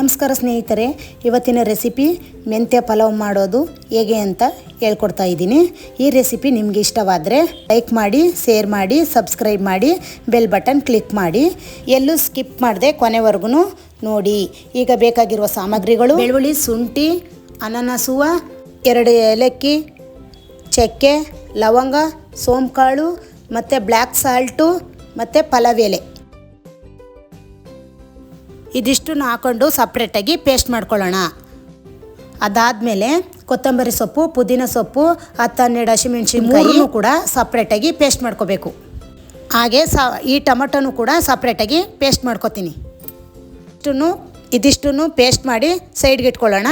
ನಮಸ್ಕಾರ ಸ್ನೇಹಿತರೆ, ಇವತ್ತಿನ ರೆಸಿಪಿ ಮೆಂತ್ಯ ಪಲಾವ್ ಮಾಡೋದು ಹೇಗೆ ಅಂತ ಹೇಳ್ಕೊಡ್ತಾ ಇದ್ದೀನಿ. ಈ ರೆಸಿಪಿ ನಿಮಗೆ ಇಷ್ಟವಾದರೆ ಲೈಕ್ ಮಾಡಿ, ಶೇರ್ ಮಾಡಿ, ಸಬ್ಸ್ಕ್ರೈಬ್ ಮಾಡಿ, ಬೆಲ್ ಬಟನ್ ಕ್ಲಿಕ್ ಮಾಡಿ. ಎಲ್ಲೂ ಸ್ಕಿಪ್ ಮಾಡದೆ ಕೊನೆವರೆಗೂ ನೋಡಿ. ಈಗ ಬೇಕಾಗಿರುವ ಸಾಮಗ್ರಿಗಳು: ಬೆಳ್ಳುಳ್ಳಿ, ಶುಂಠಿ, ಅನಾನಸ್ ಹೂವು, 2 ಏಲಕ್ಕಿ, ಚಕ್ಕೆ, ಲವಂಗ, ಸೋಂಕಾಳು ಮತ್ತು ಬ್ಲ್ಯಾಕ್ ಸಾಲ್ಟು ಮತ್ತು ಪಲಾವ್ ಎಲೆ. ಇದಿಷ್ಟನ್ನು ಹಾಕೊಂಡು ಸಪ್ರೇಟಾಗಿ ಪೇಸ್ಟ್ ಮಾಡ್ಕೊಳ್ಳೋಣ. ಅದಾದಮೇಲೆ ಕೊತ್ತಂಬರಿ ಸೊಪ್ಪು, ಪುದೀನ ಸೊಪ್ಪು, 10-12 ಹಸಿಮೆಣಸಿನಕಾಯಿ ಕೂಡ ಸಪ್ರೇಟಾಗಿ ಪೇಸ್ಟ್ ಮಾಡ್ಕೋಬೇಕು. ಹಾಗೆ ಈ ಟೊಮಟೊನು ಕೂಡ ಸಪ್ರೇಟಾಗಿ ಪೇಸ್ಟ್ ಮಾಡ್ಕೊತೀನಿ. ಇದಿಷ್ಟನ್ನು ಪೇಸ್ಟ್ ಮಾಡಿ ಸೈಡ್ಗೆ ಇಟ್ಕೊಳ್ಳೋಣ.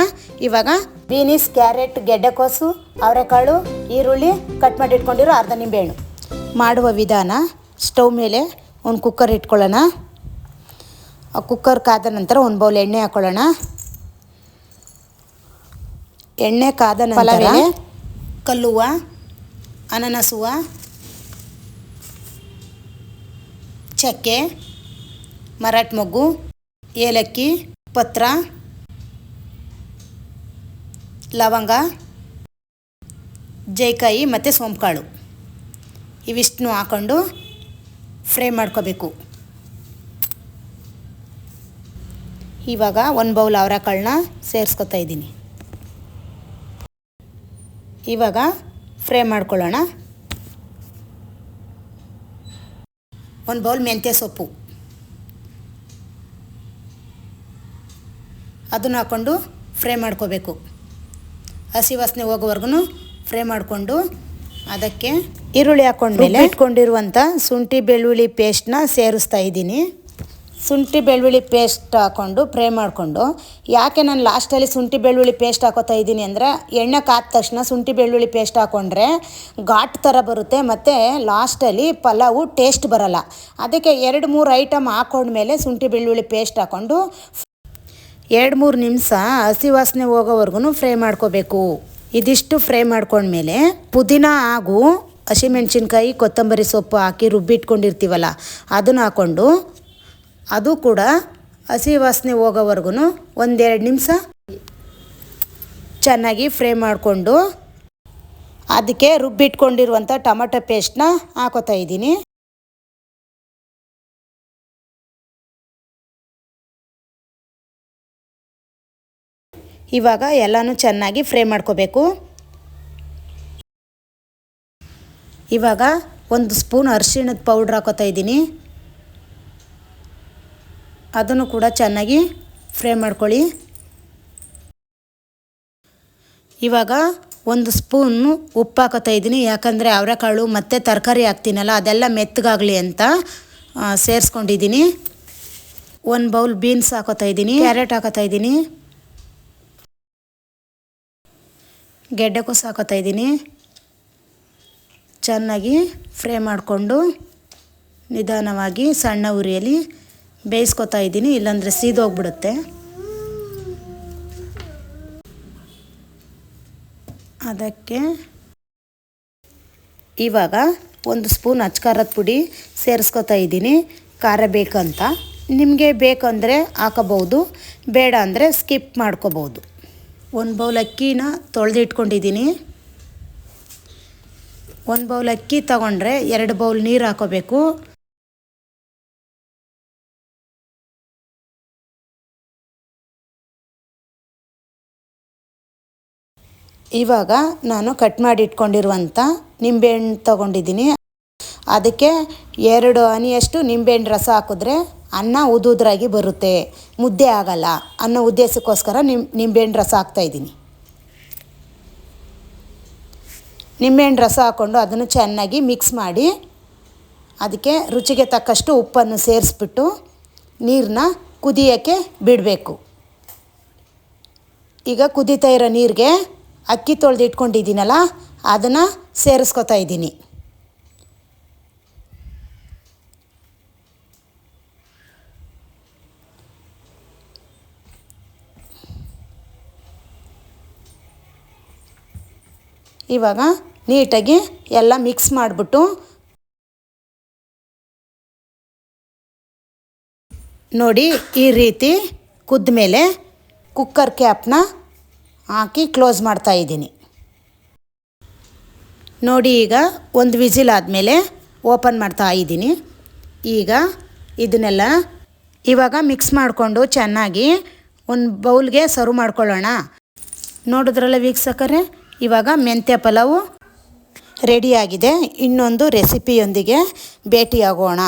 ಇವಾಗ ಬೀನಿಸ್, ಕ್ಯಾರೆಟ್, ಗೆಡ್ಡೆಕೋಸು, ಅವರೆಕಾಳು, ಈರುಳ್ಳಿ, ಕಟ್ ಮಾಡಿ ಇಟ್ಕೊಂಡಿರೋ ಅರ್ಧ ನಿಂಬೆಹಣ್ಣು. ಮಾಡುವ ವಿಧಾನ: ಸ್ಟವ್ ಮೇಲೆ ಒಂದು ಕುಕ್ಕರ್ ಇಟ್ಕೊಳ್ಳೋಣ. ಆ ಕುಕ್ಕರ್ ಕಾದ ನಂತರ ಒಂದು ಬೌಲ್ ಎಣ್ಣೆ ಹಾಕ್ಕೊಳ್ಳೋಣ. ಎಣ್ಣೆ ಕಾದ ನಂತರ ಕಲ್ಲುವ, ಅನಾನಸ್ ಹೂವು, ಚಕ್ಕೆ, ಮರಾಠ ಮೊಗ್ಗು, ಏಲಕ್ಕಿ, ಪತ್ರ, ಲವಂಗ, ಜೈಕಾಯಿ ಮತ್ತು ಸೋಂಪುಕಾಳು ಇವಿಷ್ಟನ್ನು ಹಾಕ್ಕೊಂಡು ಫ್ರೈ ಮಾಡ್ಕೋಬೇಕು. ಇವಾಗ ಒಂದು ಬೌಲ್ ಅವರೆಕಾಳನ್ನ ಸೇರಿಸ್ಕೊತಾ ಇದ್ದೀನಿ. ಇವಾಗ ಫ್ರೈ ಮಾಡ್ಕೊಳ್ಳೋಣ. ಒಂದು ಬೌಲ್ ಮೆಂತ್ಯ ಸೊಪ್ಪು ಅದನ್ನು ಹಾಕ್ಕೊಂಡು ಫ್ರೈ ಮಾಡ್ಕೋಬೇಕು. ಹಸಿ ವಾಸನೆ ಹೋಗೋವರೆಗೂ ಫ್ರೈ ಮಾಡಿಕೊಂಡು ಅದಕ್ಕೆ ಈರುಳ್ಳಿ ಹಾಕ್ಕೊಂಡ್ಮೇಲೆ ಇಟ್ಕೊಂಡಿರುವಂಥ ಶುಂಠಿ ಬೆಳ್ಳುಳ್ಳಿ ಪೇಸ್ಟನ್ನ ಸೇರಿಸ್ತಾ ಇದ್ದೀನಿ. ಶುಂಠಿ ಬೆಳ್ಳುಳ್ಳಿ ಪೇಸ್ಟ್ ಹಾಕ್ಕೊಂಡು ಫ್ರೈ ಮಾಡಿಕೊಂಡು, ಯಾಕೆ ನಾನು ಲಾಸ್ಟಲ್ಲಿ ಶುಂಠಿ ಬೆಳ್ಳುಳ್ಳಿ ಪೇಸ್ಟ್ ಹಾಕೋತಾ ಇದ್ದೀನಿ ಅಂದರೆ, ಎಣ್ಣೆ ಕಾದ ತಕ್ಷಣ ಶುಂಠಿ ಬೆಳ್ಳುಳ್ಳಿ ಪೇಸ್ಟ್ ಹಾಕ್ಕೊಂಡ್ರೆ ಘಾಟ್ ಥರ ಬರುತ್ತೆ ಮತ್ತು ಲಾಸ್ಟಲ್ಲಿ ಪಲಾವು ಟೇಸ್ಟ್ ಬರೋಲ್ಲ. ಅದಕ್ಕೆ 2-3 ಐಟಮ್ ಹಾಕ್ಕೊಂಡ್ಮೇಲೆ ಶುಂಠಿ ಬೆಳ್ಳುಳ್ಳಿ ಪೇಸ್ಟ್ ಹಾಕ್ಕೊಂಡು 2-3 ನಿಮಿಷ ಹಸಿ ವಾಸನೆ ಹೋಗೋವರೆಗೂ ಫ್ರೈ ಮಾಡ್ಕೋಬೇಕು. ಇದಿಷ್ಟು ಫ್ರೈ ಮಾಡ್ಕೊಂಡ್ಮೇಲೆ ಪುದೀನ ಹಾಗೂ ಹಸಿಮೆಣಸಿನ್ಕಾಯಿ, ಕೊತ್ತಂಬರಿ ಸೊಪ್ಪು ಹಾಕಿ ರುಬ್ಬಿಟ್ಕೊಂಡಿರ್ತೀವಲ್ಲ ಅದನ್ನು ಹಾಕ್ಕೊಂಡು ಅದು ಕೂಡ ಹಸಿ ವಾಸನೆ ಹೋಗೋವರೆಗೂ 1-2 ನಿಮಿಷ ಚೆನ್ನಾಗಿ ಫ್ರೈ ಮಾಡಿಕೊಂಡು ಅದಕ್ಕೆ ರುಬ್ಬಿಟ್ಕೊಂಡಿರುವಂಥ ಟೊಮಟೊ ಪೇಸ್ಟನ್ನ ಹಾಕೋತಾ ಇದ್ದೀನಿ. ಇವಾಗ ಎಲ್ಲನೂ ಚೆನ್ನಾಗಿ ಫ್ರೈ ಮಾಡ್ಕೋಬೇಕು. ಇವಾಗ 1 ಸ್ಪೂನ್ ಅರಿಶಿಣದ ಪೌಡ್ರ್ ಹಾಕೋತಾ ಇದ್ದೀನಿ. ಅದನ್ನು ಕೂಡ ಚೆನ್ನಾಗಿ ಫ್ರೈ ಮಾಡ್ಕೊಳ್ಳಿ. ಇವಾಗ 1 ಸ್ಪೂನು ಉಪ್ಪು ಹಾಕೋತಾ ಇದ್ದೀನಿ. ಯಾಕಂದರೆ ಅವರೆಕಾಳು ಮತ್ತು ತರಕಾರಿ ಹಾಕ್ತೀನಲ್ಲ ಅದೆಲ್ಲ ಮೆತ್ತಗಾಗಲಿ ಅಂತ ಸೇರಿಸ್ಕೊಂಡಿದ್ದೀನಿ. 1 ಬೌಲ್ ಬೀನ್ಸ್ ಹಾಕೋತಾ ಇದ್ದೀನಿ. ಕ್ಯಾರೆಟ್ ಹಾಕೋತಾ ಇದ್ದೀನಿ. ಗೆಡ್ಡೆಕೋಸು ಹಾಕೋತಾ ಇದ್ದೀನಿ. ಚೆನ್ನಾಗಿ ಫ್ರೈ ಮಾಡಿಕೊಂಡು ನಿಧಾನವಾಗಿ ಸಣ್ಣ ಉರಿಯಲ್ಲಿ ಬೇಯಿಸ್ಕೊತಾ ಇದ್ದೀನಿ, ಇಲ್ಲಾಂದರೆ ಸೀದೋಗ್ಬಿಡುತ್ತೆ. ಅದಕ್ಕೆ ಇವಾಗ 1 ಸ್ಪೂನ್ ಅಚ್ಕಾರದ ಪುಡಿ ಸೇರಿಸ್ಕೊತಾ ಇದ್ದೀನಿ. ಖಾರ ಬೇಕಂತ ನಿಮಗೆ ಬೇಕಂದರೆ ಹಾಕೋಬಹುದು, ಬೇಡ ಅಂದರೆ ಸ್ಕಿಪ್ ಮಾಡ್ಕೋಬಹುದು. 1 ಬೌಲ್ ಅಕ್ಕಿನ ತೊಳೆದಿಟ್ಕೊಂಡಿದ್ದೀನಿ. 1 ಬೌಲ್ ಅಕ್ಕಿ ತಗೊಂಡ್ರೆ 2 ಬೌಲ್ ನೀರು ಹಾಕೋಬೇಕು. ಇವಾಗ ನಾನು ಕಟ್ ಮಾಡಿ ಇಟ್ಕೊಂಡಿರುವಂಥ ನಿಂಬೆಹಣ್ಣು ತೊಗೊಂಡಿದ್ದೀನಿ. ಅದಕ್ಕೆ 2 ಹನಿಯಷ್ಟು ನಿಂಬೆಹಣ್ಣು ರಸ ಹಾಕಿದ್ರೆ ಅನ್ನ ಉದುದ್ರಾಗಿ ಬರುತ್ತೆ, ಮುದ್ದೆ ಆಗಲ್ಲ ಅನ್ನೋ ಉದ್ದೇಶಕ್ಕೋಸ್ಕರ ನಿಂಬೆಹಣ್ಣು ರಸ ಹಾಕ್ತಾಯಿದ್ದೀನಿ. ನಿಂಬೆಹಣ್ಣು ರಸ ಹಾಕ್ಕೊಂಡು ಅದನ್ನು ಚೆನ್ನಾಗಿ ಮಿಕ್ಸ್ ಮಾಡಿ ಅದಕ್ಕೆ ರುಚಿಗೆ ತಕ್ಕಷ್ಟು ಉಪ್ಪನ್ನು ಸೇರಿಸ್ಬಿಟ್ಟು ನೀರನ್ನ ಕುದಿಯೋಕ್ಕೆ ಬಿಡಬೇಕು. ಈಗ ಕುದೀತಾ ಇರೋ ನೀರಿಗೆ ಅಕ್ಕಿ ತೊಳೆದು ಇಟ್ಕೊಂಡಿದ್ದೀನಲ್ಲ ಅದನ್ನು ಸೇರಿಸ್ಕೊತಾ ಇದ್ದೀನಿ. ಇವಾಗ ನೀಟಾಗಿ ಎಲ್ಲ ಮಿಕ್ಸ್ ಮಾಡಿಬಿಟ್ಟು ನೋಡಿ ಈ ರೀತಿ ಕುದ್ದ ಮೇಲೆ ಕುಕ್ಕರ್ ಕ್ಯಾಪ್ನ ಹಾಕಿ ಕ್ಲೋಸ್ ಮಾಡ್ತಾ ಇದ್ದೀನಿ. ನೋಡಿ ಈಗ ಒಂದು ವಿಸಿಲ್ ಆದಮೇಲೆ ಓಪನ್ ಮಾಡ್ತಾ ಇದ್ದೀನಿ. ಈಗ ಇದನ್ನೆಲ್ಲ ಇವಾಗ ಮಿಕ್ಸ್ ಮಾಡಿಕೊಂಡು ಚೆನ್ನಾಗಿ ಒಂದು ಬೌಲ್ಗೆ ಸರ್ವ್ ಮಾಡ್ಕೊಳ್ಳೋಣ. ನೋಡಿದ್ರಲ್ಲ ವೀಕ್ಷಕರೇ, ಇವಾಗ ಮೆಂತ್ಯ ಪಲಾವು ರೆಡಿಯಾಗಿದೆ. ಇನ್ನೊಂದು ರೆಸಿಪಿಯೊಂದಿಗೆ ಭೇಟಿಯಾಗೋಣ.